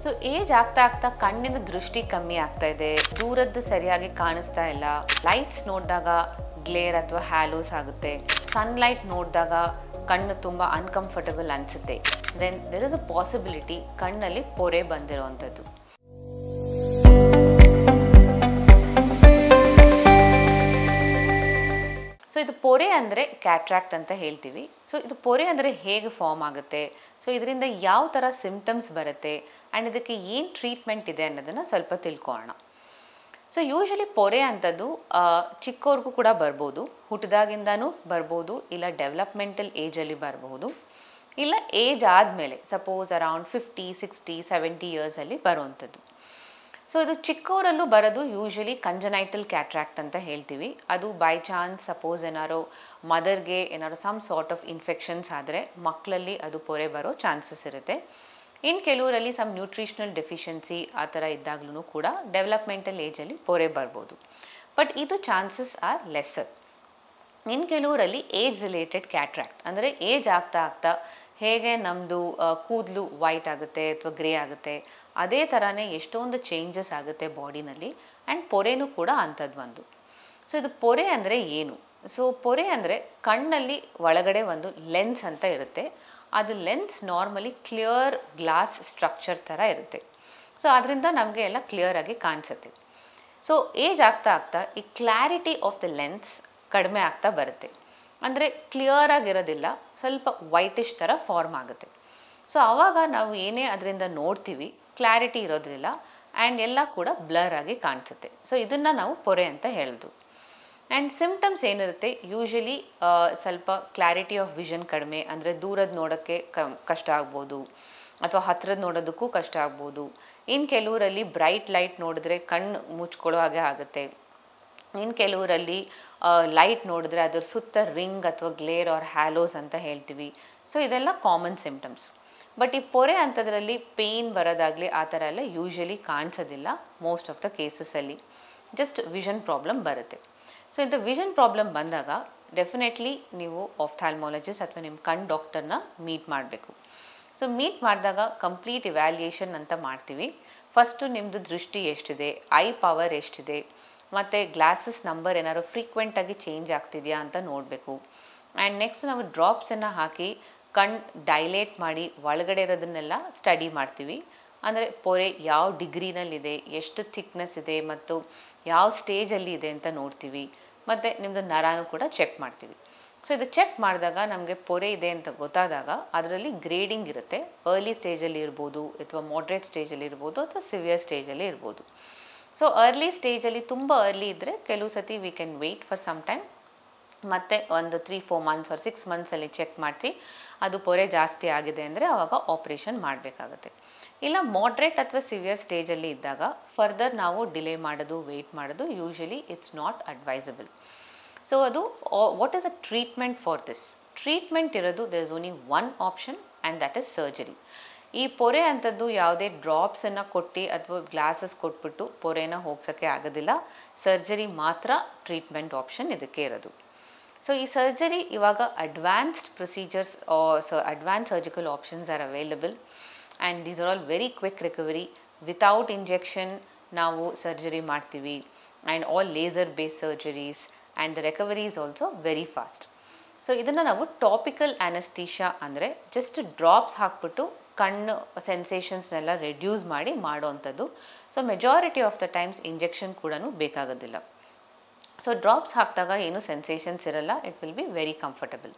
So age ಆಗ್ತಾ ಆಗ್ತಾ ಕಣ್ಣಿನ ದೃಷ್ಟಿ ಕಮ್ಮಿ ಆಗ್ತಾ ಇದೆ, ದೂರದ್ದು ಸರಿಯಾಗಿ ಕಾಣಿಸ್ತಾ ಇಲ್ಲ, ಲೈಟ್ಸ್ ನೋಡಿದಾಗ ಗ್ಲೇರ್ ಅಥವಾ ಹ್ಯಾಲೋಸ್ ಆಗುತ್ತೆ, ಸನ್ಲೈಟ್ ನೋಡಿದಾಗ ಕಣ್ಣು ತುಂಬ ಅನ್ಕಂಫರ್ಟಬಲ್ ಅನಿಸುತ್ತೆ, then there is a possibility ಕಣ್ಣಲ್ಲಿ ಪೊರೆ ಬಂದಿರೋವಂಥದ್ದು. ಸೊ ಇದು ಪೊರೆ ಅಂದರೆ ಕ್ಯಾಟ್ರಾಕ್ಟ್ ಅಂತ ಹೇಳ್ತೀವಿ. ಸೊ ಇದು ಪೊರೆ ಅಂದರೆ ಹೇಗೆ ಫಾರ್ಮ್ ಆಗುತ್ತೆ, ಸೊ ಇದರಿಂದ ಯಾವ ಥರ ಸಿಂಪ್ಟಮ್ಸ್ ಬರುತ್ತೆ ಆ್ಯಂಡ್ ಇದಕ್ಕೆ ಏನು ಟ್ರೀಟ್ಮೆಂಟ್ ಇದೆ ಅನ್ನೋದನ್ನು ಸ್ವಲ್ಪ ತಿಳ್ಕೊಳ್ಳೋಣ. ಸೊ ಯೂಶ್ವಲಿ ಪೊರೆ ಅಂಥದ್ದು ಚಿಕ್ಕವ್ರಿಗೂ ಕೂಡ ಬರ್ಬೋದು, ಹುಟ್ಟಿದಾಗಿಂದನೂ ಬರ್ಬೋದು, ಇಲ್ಲ ಡೆವಲಪ್ಮೆಂಟಲ್ ಏಜಲ್ಲಿ ಬರ್ಬೋದು, ಇಲ್ಲ ಏಜ್ ಆದಮೇಲೆ ಸಪೋಸ್ ಅರೌಂಡ್ 50, 60, 70 ಇಯರ್ಸಲ್ಲಿ ಬರುವಂಥದ್ದು. ಸೊ ಇದು ಚಿಕ್ಕವರಲ್ಲೂ ಬರೋದು ಯೂಶ್ವಲಿ ಕಂಜನೈಟಲ್ ಕ್ಯಾಟ್ರಾಕ್ಟ್ ಅಂತ ಹೇಳ್ತೀವಿ. ಅದು ಬೈ ಚಾನ್ಸ್ ಸಪೋಸ್ ಏನಾರೋ ಮದರ್ಗೆ ಏನಾರೋ ಸಮ್ ಸಾರ್ಟ್ ಆಫ್ ಇನ್ಫೆಕ್ಷನ್ಸ್ ಆದರೆ ಮಕ್ಕಳಲ್ಲಿ ಅದು ಪೊರೆ ಬರೋ ಚಾನ್ಸಸ್ ಇರುತ್ತೆ. ಇನ್ನು ಕೆಲವರಲ್ಲಿ ಸಮ್ ನ್ಯೂಟ್ರಿಷನಲ್ ಡೆಫಿಷಿಯನ್ಸಿ ಆ ಥರ ಇದ್ದಾಗಲೂ ಕೂಡ ಡೆವಲಪ್ಮೆಂಟಲ್ ಏಜಲ್ಲಿ ಪೊರೆ ಬರ್ಬೋದು, ಬಟ್ ಇದು ಚಾನ್ಸಸ್ ಆರ್ ಲೆಸ್ಸರ್. ಇನ್ನು ಕೆಲವರಲ್ಲಿ ಏಜ್ ರಿಲೇಟೆಡ್ ಕ್ಯಾಟ್ರಾಕ್ಟ್ ಅಂದರೆ ಏಜ್ ಆಗ್ತಾ ಆಗ್ತಾ ಹೇಗೆ ನಮ್ಮದು ಕೂದಲು ವೈಟ್ ಆಗುತ್ತೆ ಅಥವಾ ಗ್ರೇ ಆಗುತ್ತೆ ಅದೇ ಥರನೇ ಎಷ್ಟೊಂದು ಚೇಂಜಸ್ ಆಗುತ್ತೆ ಬಾಡಿನಲ್ಲಿ, ಆ್ಯಂಡ್ ಪೊರೆನೂ ಕೂಡ ಅಂಥದ್ದು ಒಂದು. ಸೊ ಇದು ಪೊರೆ ಅಂದರೆ ಏನು? ಸೊ ಪೊರೆ ಅಂದರೆ ಕಣ್ಣಲ್ಲಿ ಒಳಗಡೆ ಒಂದು ಲೆನ್ಸ್ ಅಂತ ಇರುತ್ತೆ. ಅದು lens normally clear glass structure ಥರ ಇರುತ್ತೆ. ಸೊ ಅದರಿಂದ ನಮಗೆ ಎಲ್ಲ ಕ್ಲಿಯರಾಗಿ ಕಾಣಿಸುತ್ತೆ. ಸೊ ಏಜ್ ಆಗ್ತಾ ಆಗ್ತಾ ಈ ಕ್ಲಾರಿಟಿ ಆಫ್ ದ ಲೆನ್ಸ್ ಕಡಿಮೆ ಆಗ್ತಾ ಬರುತ್ತೆ, ಅಂದರೆ ಕ್ಲಿಯರಾಗಿರೋದಿಲ್ಲ, ಸ್ವಲ್ಪ ವೈಟಿಶ್ ಥರ ಫಾರ್ಮ್ ಆಗುತ್ತೆ. ಸೊ ಆವಾಗ ನಾವು ಏನೇ ಅದರಿಂದ ನೋಡ್ತೀವಿ ಕ್ಲಾರಿಟಿ ಇರೋದಿಲ್ಲ ಆ್ಯಂಡ್ ಎಲ್ಲ ಕೂಡ ಬ್ಲರ್ ಆಗಿ ಕಾಣಿಸುತ್ತೆ. ಸೊ ಇದನ್ನು ನಾವು ಪೊರೆ ಅಂತ ಹೇಳೋದು. ಆ್ಯಂಡ್ ಸಿಂಪ್ಟಮ್ಸ್ ಏನಿರುತ್ತೆ ಯೂಶ್ವಲಿ ಸ್ವಲ್ಪ ಕ್ಲಾರಿಟಿ ಆಫ್ ವಿಷನ್ ಕಡಿಮೆ, ಅಂದರೆ ದೂರದ್ದು ನೋಡೋಕ್ಕೆ ಕಷ್ಟ ಆಗ್ಬೋದು ಅಥವಾ ಹತ್ತಿರದ್ದು ನೋಡೋದಕ್ಕೂ ಕಷ್ಟ ಆಗ್ಬೋದು. ಇನ್ನು ಕೆಲವರಲ್ಲಿ ಬ್ರೈಟ್ ಲೈಟ್ ನೋಡಿದ್ರೆ ಕಣ್ಣು ಮುಚ್ಕೊಳ್ಳೋ ಹಾಗೆ ಆಗುತ್ತೆ. ಇನ್ನು ಕೆಲವರಲ್ಲಿ ಲೈಟ್ ನೋಡಿದ್ರೆ ಅದ್ರ ಸುತ್ತ ರಿಂಗ್ ಅಥವಾ ಗ್ಲೇರ್ ಆರ್ ಹ್ಯಾಲೋಸ್ ಅಂತ ಹೇಳ್ತೀವಿ. ಸೊ ಇದೆಲ್ಲ ಕಾಮನ್ ಸಿಂಪ್ಟಮ್ಸ್. ಬಟ್ ಈ ಪೊರೆ ಅಂಥದ್ರಲ್ಲಿ ಪೇಯ್ನ್ ಬರೋದಾಗಲಿ ಆ ಥರ ಎಲ್ಲ ಯೂಶ್ವಲಿ ಕಾಣಿಸೋದಿಲ್ಲ ಮೋಸ್ಟ್ ಆಫ್ ದ ಕೇಸಸಲ್ಲಿ, ಜಸ್ಟ್ ವಿಷನ್ ಪ್ರಾಬ್ಲಮ್ ಬರುತ್ತೆ. ಸೊ ಇಂಥ ವಿಷನ್ ಪ್ರಾಬ್ಲಮ್ ಬಂದಾಗ ಡೆಫಿನೆಟ್ಲಿ ನೀವು ಆಫ್ಥಾಲ್ಮಾಲಜಿಸ್ಟ್ ಅಥವಾ ನಿಮ್ಮ ಕಣ್ಣು ಡಾಕ್ಟರ್ನ ಮೀಟ್ ಮಾಡಬೇಕು. ಸೊ ಮೀಟ್ ಮಾಡಿದಾಗ ಕಂಪ್ಲೀಟ್ ಇವ್ಯಾಲ್ಯೂಯೇಷನ್ ಅಂತ ಮಾಡ್ತೀವಿ. ಫಸ್ಟು ನಿಮ್ಮದು ದೃಷ್ಟಿ ಎಷ್ಟಿದೆ, ಐ ಪವರ್ ಎಷ್ಟಿದೆ, ಮತ್ತು ಗ್ಲಾಸಸ್ ನಂಬರ್ ಏನಾದ್ರು ಫ್ರೀಕ್ವೆಂಟಾಗಿ ಚೇಂಜ್ ಆಗ್ತಿದೆಯಾ ಅಂತ ನೋಡಬೇಕು. ಆ್ಯಂಡ್ ನೆಕ್ಸ್ಟ್ ನಾವು ಡ್ರಾಪ್ಸನ್ನು ಹಾಕಿ ಕಣ್ಣು ಡೈಲೇಟ್ ಮಾಡಿ ಒಳಗಡೆ ಇರೋದನ್ನೆಲ್ಲ ಸ್ಟಡಿ ಮಾಡ್ತೀವಿ. ಅಂದರೆ ಪೊರೆ ಯಾವ ಡಿಗ್ರಿನಲ್ಲಿದೆ, ಎಷ್ಟು ಥಿಕ್ನೆಸ್ ಇದೆ ಮತ್ತು ಯಾವ ಸ್ಟೇಜಲ್ಲಿ ಇದೆ ಅಂತ ನೋಡ್ತೀವಿ. ಮತ್ತು ನಿಮ್ಮದು ನರನೂ ಕೂಡ ಚೆಕ್ ಮಾಡ್ತೀವಿ. ಸೊ ಇದು ಚೆಕ್ ಮಾಡಿದಾಗ ನಮಗೆ ಪೊರೆ ಇದೆ ಅಂತ ಗೊತ್ತಾದಾಗ ಅದರಲ್ಲಿ ಗ್ರೇಡಿಂಗ್ ಇರುತ್ತೆ. ಅರ್ಲಿ ಸ್ಟೇಜಲ್ಲಿ ಇರ್ಬೋದು ಅಥವಾ ಮಾಡ್ರೇಟ್ ಸ್ಟೇಜಲ್ಲಿ ಇರ್ಬೋದು ಅಥವಾ ಸಿವಿಯರ್ ಸ್ಟೇಜಲ್ಲಿ ಇರ್ಬೋದು. ಸೊ ಅರ್ಲಿ ಸ್ಟೇಜಲ್ಲಿ ತುಂಬ ಅರ್ಲಿ ಇದ್ದರೆ ಕೆಲವು ಸತಿ we can wait for some time, ಮತ್ತು ಒಂದು 3-4 ಮಂತ್ಸ್ ಆರ್ 6 ಮಂತ್ಸಲ್ಲಿ ಚೆಕ್ ಮಾಡ್ತೀವಿ. ಅದು ಪೊರೆ ಜಾಸ್ತಿ ಆಗಿದೆ ಅಂದರೆ ಆವಾಗ ಆಪ್ರೇಷನ್ ಮಾಡಬೇಕಾಗುತ್ತೆ. ಇಲ್ಲ ಮಾಡ್ರೇಟ್ ಅಥವಾ ಸಿವಿಯರ್ ಸ್ಟೇಜಲ್ಲಿ ಇದ್ದಾಗ ಫರ್ದರ್ ನಾವು ಡಿಲೇ ಮಾಡೋದು, ವೆಯ್ಟ್ ಮಾಡೋದು usually it's not advisable. So ಅದು what is a treatment for this? Treatment ಇರೋದು there is only one option and that is surgery. ಈ ಪೊರೆ ಅಂಥದ್ದು ಯಾವುದೇ ಡ್ರಾಪ್ಸನ್ನು ಕೊಟ್ಟು ಅಥವಾ ಗ್ಲಾಸಸ್ ಕೊಟ್ಬಿಟ್ಟು ಪೊರೆನ ಹೋಗ್ಸೋಕ್ಕೆ ಆಗೋದಿಲ್ಲ. ಸರ್ಜರಿ ಮಾತ್ರ ಟ್ರೀಟ್ಮೆಂಟ್ ಆಪ್ಷನ್ ಇದಕ್ಕೆ ಇರೋದು. ಸೊ ಈ ಸರ್ಜರಿ ಇವಾಗ advanced procedures advance surgical options are available and these are all very quick recovery. Without injection ನಾವು ಸರ್ಜರಿ ಮಾಡ್ತೀವಿ and all laser based surgeries and the recovery is also very fast. So ಇದನ್ನು ನಾವು tropical ಆ್ಯನಸ್ಥೀಷಾ ಅಂದರೆ just drops ಹಾಕ್ಬಿಟ್ಟು ಕಣ್ಣು ಸೆನ್ಸೇಷನ್ಸ್ನೆಲ್ಲ reduce ಮಾಡಿ ಮಾಡೋವಂಥದ್ದು. So majority of the times injection ಕೂಡ ಬೇಕಾಗೋದಿಲ್ಲ. ಸೊ ಡ್ರಾಪ್ಸ್ ಹಾಕಿದಾಗ ಏನು ಸೆನ್ಸೇಷನ್ಸ್ ಇರಲ್ಲ, it will be very comfortable.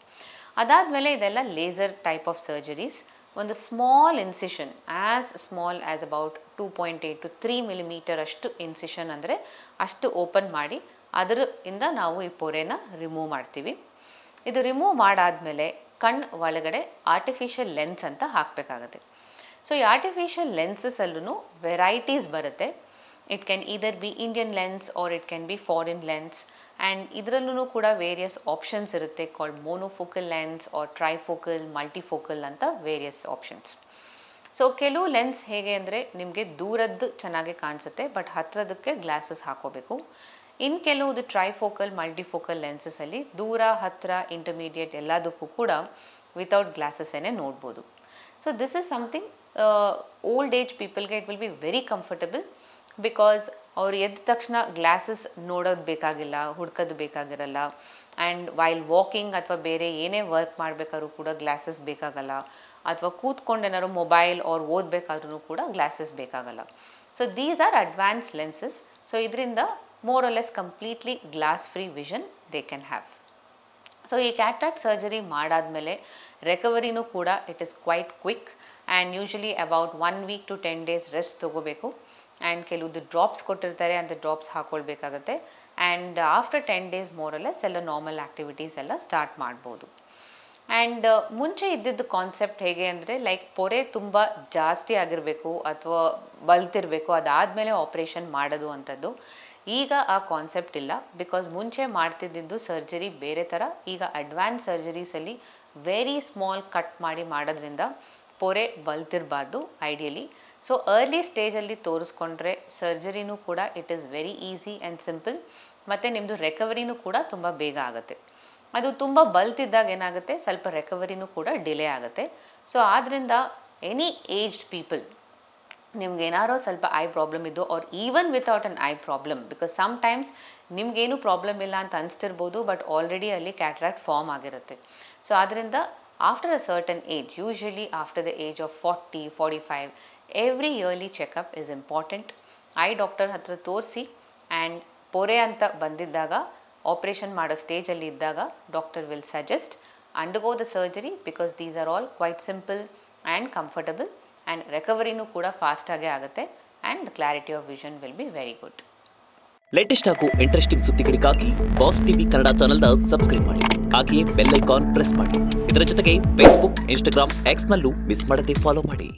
ಅದಾದಮೇಲೆ ಇದೆಲ್ಲ ಲೇಸರ್ ಟೈಪ್ ಆಫ್ ಸರ್ಜರೀಸ್. ಒಂದು small incision, as small as about 2.8 to 3 millimeter ಅಷ್ಟು ಇನ್ಸಿಷನ್ ಅಂದರೆ ಅಷ್ಟು ಓಪನ್ ಮಾಡಿ ಅದರಿಂದ ನಾವು ಈ ಪೊರೆನ ರಿಮೂವ್ ಮಾಡ್ತೀವಿ. ಇದು ರಿಮೂವ್ ಮಾಡಾದಮೇಲೆ ಕಣ್ಣು ಒಳಗಡೆ ಆರ್ಟಿಫಿಷಿಯಲ್ ಲೆನ್ಸ್ ಅಂತ ಹಾಕಬೇಕಾಗತ್ತೆ. ಸೊ ಈ ಆರ್ಟಿಫಿಷಿಯಲ್ ಲೆನ್ಸಸಲ್ಲೂ ವೆರೈಟೀಸ್ ಬರುತ್ತೆ. It can either be Indian lens or it can be foreign lens. And ಇದರಲ್ಲೂ ಕೂಡ ವೇರಿಯಸ್ ಆಪ್ಷನ್ಸ್ ಇರುತ್ತೆ, called monofocal lens or trifocal, multifocal ಅಂತ ವೇರಿಯಸ್ ಆಪ್ಷನ್ಸ್. ಸೊ ಕೆಲವು ಲೆನ್ಸ್ ಹೇಗೆ ಅಂದರೆ ನಿಮಗೆ ದೂರದ್ದು ಚೆನ್ನಾಗಿ ಕಾಣಿಸುತ್ತೆ, ಬಟ್ ಹತ್ತಿರದಕ್ಕೆ ಗ್ಲಾಸಸ್ ಹಾಕೋಬೇಕು. ಇನ್ನು ಕೆಲವುದು ಟ್ರೈಫೋಕಲ್, ಮಲ್ಟಿಫೋಕಲ್ ಲೆನ್ಸಸಲ್ಲಿ ದೂರ, ಹತ್ತಿರ, ಇಂಟರ್ಮೀಡಿಯೇಟ್ ಎಲ್ಲದಕ್ಕೂ ಕೂಡ ವಿತೌಟ್ ಗ್ಲಾಸಸ್ಸೇ ನೋಡ್ಬೋದು. So this is something old age ಪೀಪಲ್ಗೆ it will be very comfortable because ಅವ್ರು ಎದ್ದ ತಕ್ಷಣ ಗ್ಲಾಸಸ್ ನೋಡೋದು ಬೇಕಾಗಿಲ್ಲ, ಹುಡ್ಕೋದು ಬೇಕಾಗಿರಲ್ಲ. ಆ್ಯಂಡ್ ವೈಲ್ ವಾಕಿಂಗ್ ಅಥವಾ ಬೇರೆ ಏನೇ ವರ್ಕ್ ಮಾಡಬೇಕಾದ್ರೂ ಕೂಡ ಗ್ಲಾಸಸ್ ಬೇಕಾಗಲ್ಲ, ಅಥವಾ ಕೂತ್ಕೊಂಡು ಏನಾದ್ರು ಮೊಬೈಲ್ ಅವ್ರು ಓದಬೇಕಾದ್ರೂ ಕೂಡ ಗ್ಲಾಸಸ್ ಬೇಕಾಗಲ್ಲ. So these are advance lenses. So ಇದರಿಂದ more or less completely glass free vision they can have. So ಈ ಕ್ಯಾಟ್ರಾಕ್ಟ್ ಸರ್ಜರಿ ಮಾಡಾದಮೇಲೆ ರಿಕವರಿನೂ ಕೂಡ it is quite quick and usually about 1 week to 10 days rest ತೊಗೋಬೇಕು. And ಕೆಲವೊಂದು drops ಕೊಟ್ಟಿರ್ತಾರೆ, ಅಂತ drops ಹಾಕ್ಕೊಳ್ಬೇಕಾಗತ್ತೆ. And after 10 days more or less ಎಲ್ಲ ನಾರ್ಮಲ್ ಆ್ಯಕ್ಟಿವಿಟೀಸ್ ಎಲ್ಲ ಸ್ಟಾರ್ಟ್ ಮಾಡ್ಬೋದು. ಆ್ಯಂಡ್ ಮುಂಚೆ ಇದ್ದಿದ್ದು ಕಾನ್ಸೆಪ್ಟ್ ಹೇಗೆ ಅಂದರೆ ಲೈಕ್ ಪೊರೆ ತುಂಬ ಜಾಸ್ತಿ ಆಗಿರಬೇಕು ಅಥವಾ ಬಲ್ತಿರಬೇಕು, ಅದಾದಮೇಲೆ ಆಪ್ರೇಷನ್ ಮಾಡೋದು ಅಂಥದ್ದು. ಈಗ ಆ ಕಾನ್ಸೆಪ್ಟ್ ಇಲ್ಲ, ಬಿಕಾಸ್ ಮುಂಚೆ ಮಾಡ್ತಿದ್ದಿದ್ದು ಸರ್ಜರಿ ಬೇರೆ ಥರ. ಈಗ ಅಡ್ವಾನ್ಸ್ ಸರ್ಜರೀಸಲ್ಲಿ ವೆರಿ ಸ್ಮಾಲ್ ಕಟ್ ಮಾಡಿ ಮಾಡೋದ್ರಿಂದ ಪೊರೆ ಬಲ್ತಿರಬಾರ್ದು ಐಡಿಯಲಿ. ಸೊ ಅರ್ಲಿ ಸ್ಟೇಜಲ್ಲಿ ತೋರಿಸ್ಕೊಂಡ್ರೆ ಸರ್ಜರಿನೂ ಕೂಡ it is very easy and simple, ಮತ್ತು ನಿಮ್ಮದು ರಿಕವರಿನೂ ಕೂಡ ತುಂಬ ಬೇಗ ಆಗುತ್ತೆ. ಅದು ತುಂಬ ಬಲ್ತಿದ್ದಾಗ ಏನಾಗುತ್ತೆ, ಸ್ವಲ್ಪ ರಿಕವರಿನೂ ಕೂಡ ಡಿಲೇ ಆಗುತ್ತೆ. ಸೊ ಆದ್ದರಿಂದ ಎನಿ ಏಜ್ಡ್ ಪೀಪಲ್, ನಿಮ್ಗೆ ಏನಾರೋ ಸ್ವಲ್ಪ ಐ ಪ್ರಾಬ್ಲಮ್ ಇದ್ದು or even without an eye problem, because sometimes ನಿಮಗೇನು ಪ್ರಾಬ್ಲಮ್ ಇಲ್ಲ ಅಂತ ಅನಿಸ್ತಿರ್ಬೋದು, ಬಟ್ ಆಲ್ರೆಡಿ ಅಲ್ಲಿ ಕ್ಯಾಟ್ರಾಕ್ಟ್ ಫಾರ್ಮ್ ಆಗಿರುತ್ತೆ. ಸೊ ಆದ್ದರಿಂದ after a certain age, usually after the age of 40-45, every yearly checkup is important. Eye doctor ಹತ್ರ ತೋರಿಸಿ ಆ್ಯಂಡ್ ಪೊರೆ ಅಂತ ಬಂದಿದ್ದಾಗ, ಆಪ್ರೇಷನ್ ಮಾಡೋ ಸ್ಟೇಜಲ್ಲಿ ಇದ್ದಾಗ doctor will suggest undergo the surgery, because these are all quite simple and comfortable, and ರಿಕವರಿನೂ ಕೂಡ ಫಾಸ್ಟಾಗೇ ಆಗುತ್ತೆ, and the clarity of vision will be very good. Latest ಹಾಗೂ ಇಂಟ್ರೆಸ್ಟಿಂಗ್ ಸುದ್ದಿಗಳಿಗಾಗಿ ಬಾಸ್ ಟಿವಿ ಕನ್ನಡ ಚಾನೆಲ್ನ ಸಬ್ಸ್ಕ್ರೈಬ್ ಮಾಡಿ, ಹಾಗೆಯೇ ಬೆಲ್ ಐಕಾನ್ ಪ್ರೆಸ್ ಮಾಡಿ. ಇದರ ಜೊತೆಗೆ ಫೇಸ್ಬುಕ್, ಇನ್ಸ್ಟಾಗ್ರಾಮ್, ಎಕ್ಸ್ನಲ್ಲೂ ಮಿಸ್ ಮಾಡದೆ ಫಾಲೋ ಮಾಡಿ.